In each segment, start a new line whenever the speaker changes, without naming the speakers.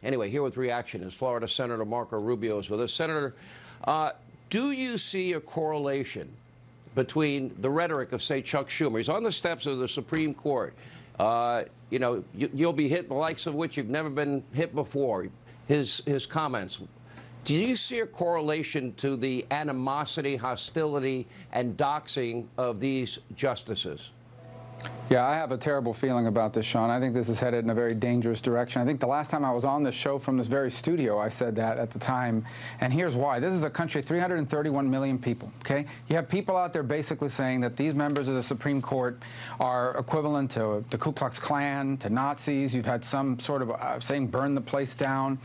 Anyway, here with reaction is Florida Senator Marco Rubio is with us. Senator, do you see a correlation between the rhetoric of, say, Chuck Schumer? He's on the steps of the Supreme Court. You know, you'll be hit the likes of which you've never been hit before. His comments. Do you see a correlation to the animosity, hostility, and doxing of these justices?
Yeah, I have a terrible feeling about this, Sean. I think this is headed in a very dangerous direction. I think the last time I was on this show from this very studio, I said that at the time, and here's why. This is a country, 331 million people, okay? You have people out there basically saying that these members of the Supreme Court are equivalent to the Ku Klux Klan, to Nazis. You've had some sort of saying burn the place down.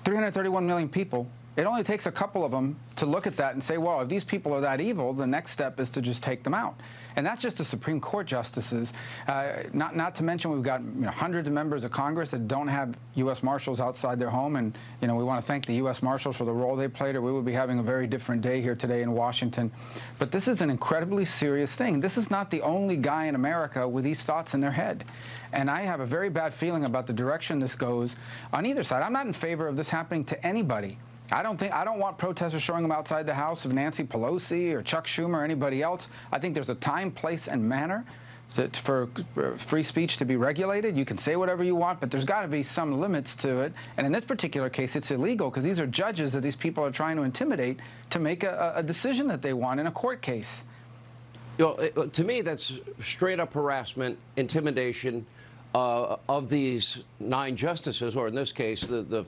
331 million people. It only takes a couple of them to look at that and say, well, if these people are that evil, the next step is to just take them out. And that's just the Supreme Court justices. Not to mention we've got hundreds of members of Congress that don't have U.S. Marshals outside their home. And we want to thank the U.S. Marshals for the role they played, or we would be having a very different day here today in Washington. But this is an incredibly serious thing. This is not the only guy in America with these thoughts in their head. And I have a very bad feeling about the direction this goes on either side. I'm not in favor of this happening to anybody. I don't want protesters showing them outside the house of Nancy Pelosi or Chuck Schumer or anybody else. I think there's a time, place, and manner for free speech to be regulated. You can say whatever you want, but there's got to be some limits to it. And in this particular case, it's illegal because these are judges that these people are trying to intimidate to make a decision that they want in a court case.
To me, that's straight-up harassment, intimidation of these 9 justices, or in this case, the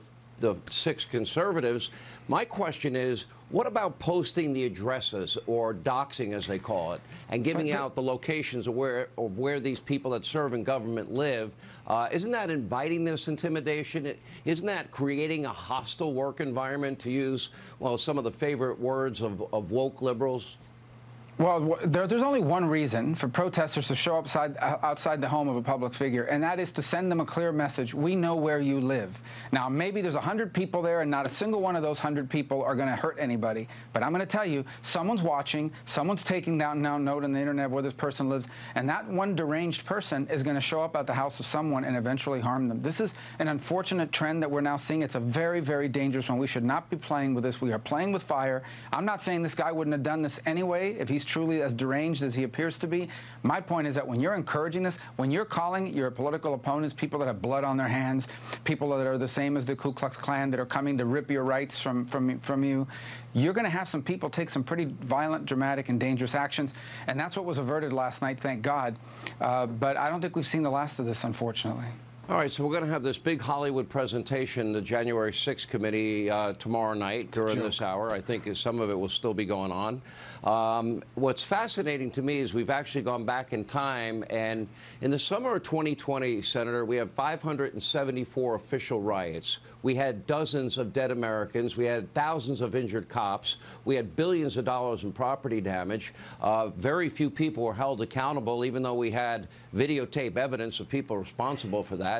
6 conservatives. My question is, what about posting the addresses, or doxing as they call it, and giving out the locations of where these people that serve in government live? Isn't that inviting this intimidation? Isn't that creating a hostile work environment, to use, well, some of the favorite words of woke liberals?
Well, there's only one reason for protesters to show up outside the home of a public figure, and that is to send them a clear message. We know where you live. Now, maybe there's 100 people there, and not a single one of those 100 people are going to hurt anybody. But I'm going to tell you, someone's watching, someone's taking down note on the internet where this person lives, and that one deranged person is going to show up at the house of someone and eventually harm them. This is an unfortunate trend that we're now seeing. It's a very, very dangerous one. We should not be playing with this. We are playing with fire. I'm not saying this guy wouldn't have done this anyway if he's truly as deranged as he appears to be. My point is that when you're encouraging this, when you're calling your political opponents people that have blood on their hands, people that are the same as the Ku Klux Klan, that are coming to rip your rights from you, you're going to have some people take some pretty violent, dramatic, and dangerous actions. And that's what was averted last night, thank God. But I don't think we've seen the last of this, unfortunately.
All right, so we're going to have this big Hollywood presentation, the January 6th committee, tomorrow night during this hour. I think some of it will still be going on. What's fascinating to me is we've actually gone back in time, and in the summer of 2020, Senator, we have 574 official riots. We had dozens of dead Americans. We had thousands of injured cops. We had billions of dollars in property damage. Very few people were held accountable, even though we had videotape evidence of people responsible for that.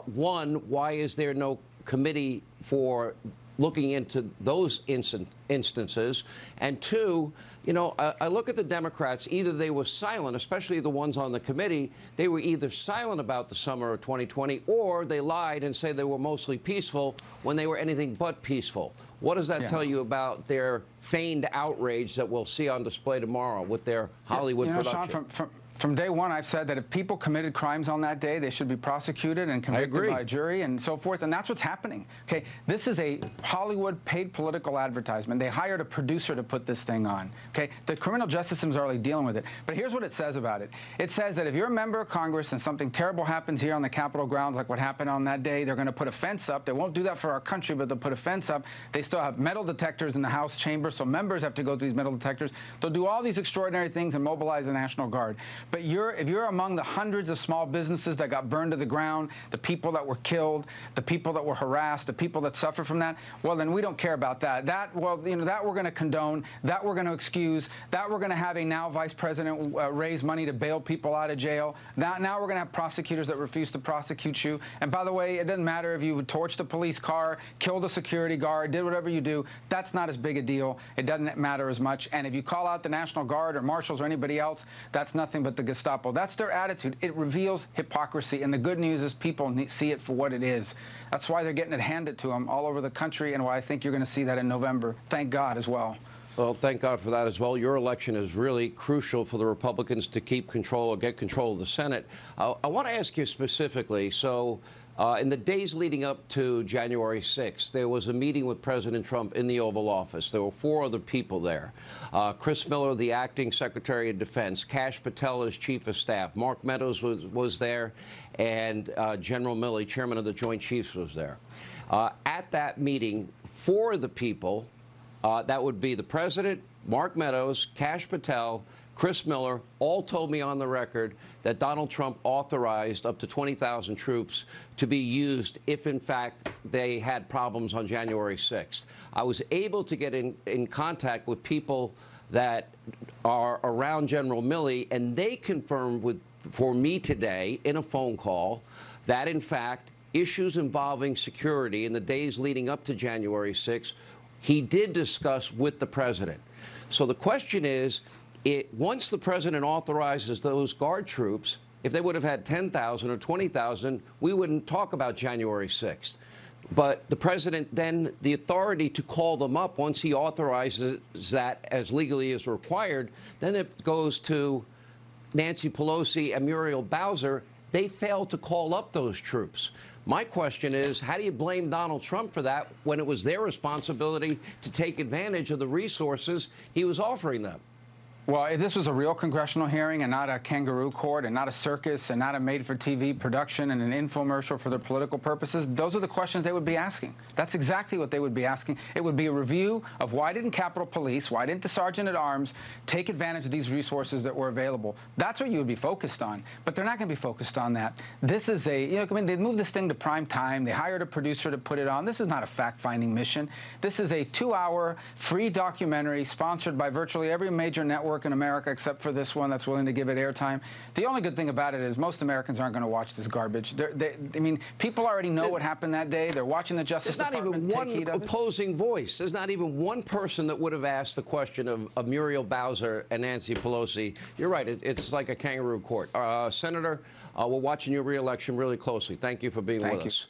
One, why is there no committee for looking into those instances? And two, I look at the Democrats, either they were silent, especially the ones on the committee, they were either silent about the summer of 2020, or they lied and say they were mostly peaceful when they were anything but peaceful. What does that tell you about their feigned outrage that we'll see on display tomorrow with their Hollywood production?
Sean, from day one, I've said that if people committed crimes on that day, they should be prosecuted and convicted by a jury and so forth. And that's what's happening. Okay, this is a Hollywood paid political advertisement. They hired a producer to put this thing on. Okay, the criminal justice system is already dealing with it. But here's what it says about it. It says that if you're a member of Congress and something terrible happens here on the Capitol grounds, like what happened on that day, they're going to put a fence up. They won't do that for our country, but they'll put a fence up. They still have metal detectors in the House chamber, so members have to go through these metal detectors. They'll do all these extraordinary things and mobilize the National Guard. But if you're among the hundreds of small businesses that got burned to the ground, the people that were killed, the people that were harassed, the people that suffered from that, well, then we don't care about that. That we're going to condone, that we're going to excuse, that we're going to have a now vice president raise money to bail people out of jail. Now we're going to have prosecutors that refuse to prosecute you. And by the way, it doesn't matter if you torched a police car, killed a security guard, did whatever you do. That's not as big a deal. It doesn't matter as much. And if you call out the National Guard or marshals or anybody else, that's nothing but the Gestapo. That's their attitude. It reveals hypocrisy, and the good news is people see it for what it is. That's why they're getting it handed to them all over the country, and why I think you're going to see that in November. Thank God as well.
Well, thank God for that as well. Your election is really crucial for the Republicans to keep control or get control of the Senate. I want to ask you specifically, so in the days leading up to January 6th, there was a meeting with President Trump in the Oval Office. There were 4 other people there. Chris Miller, the acting Secretary of Defense, Kash Patel as Chief of Staff, Mark Meadows was there, and General Milley, Chairman of the Joint Chiefs, was there. At that meeting, 4 of the people, that would be the President, Mark Meadows, Kash Patel, Chris Miller, all told me on the record that Donald Trump authorized up to 20,000 troops to be used if, in fact, they had problems on January 6th. I was able to get in contact with people that are around General Milley, and they confirmed for me today in a phone call that, in fact, issues involving security in the days leading up to January 6th, he did discuss with the president. So the question is, once the president authorizes those Guard troops, if they would have had 10,000 or 20,000, we wouldn't talk about January 6th. But the president then, the authority to call them up once he authorizes that as legally as required, then it goes to Nancy Pelosi and Muriel Bowser. They failed to call up those troops. My question is, how do you blame Donald Trump for that when it was their responsibility to take advantage of the resources he was offering them?
Well, if this was a real congressional hearing and not a kangaroo court and not a circus and not a made-for-TV production and an infomercial for their political purposes, those are the questions they would be asking. That's exactly what they would be asking. It would be a review of why didn't Capitol Police, why didn't the Sergeant-at-Arms take advantage of these resources that were available? That's what you would be focused on. But they're not going to be focused on that. This is I mean, they moved this thing to prime time. They hired a producer to put it on. This is not a fact-finding mission. This is a 2-hour free documentary sponsored by virtually every major network in America except for this one that's willing to give it airtime. The only good thing about it is most Americans aren't going to watch this garbage. I mean, people already know what happened that day. They're watching the Justice Department take heed of it.
There's not even one opposing voice. There's not even one person that would have asked the question of Muriel Bowser and Nancy Pelosi. You're right. It's like a kangaroo court. Senator, we're watching your re-election really closely. Thank you for being with us.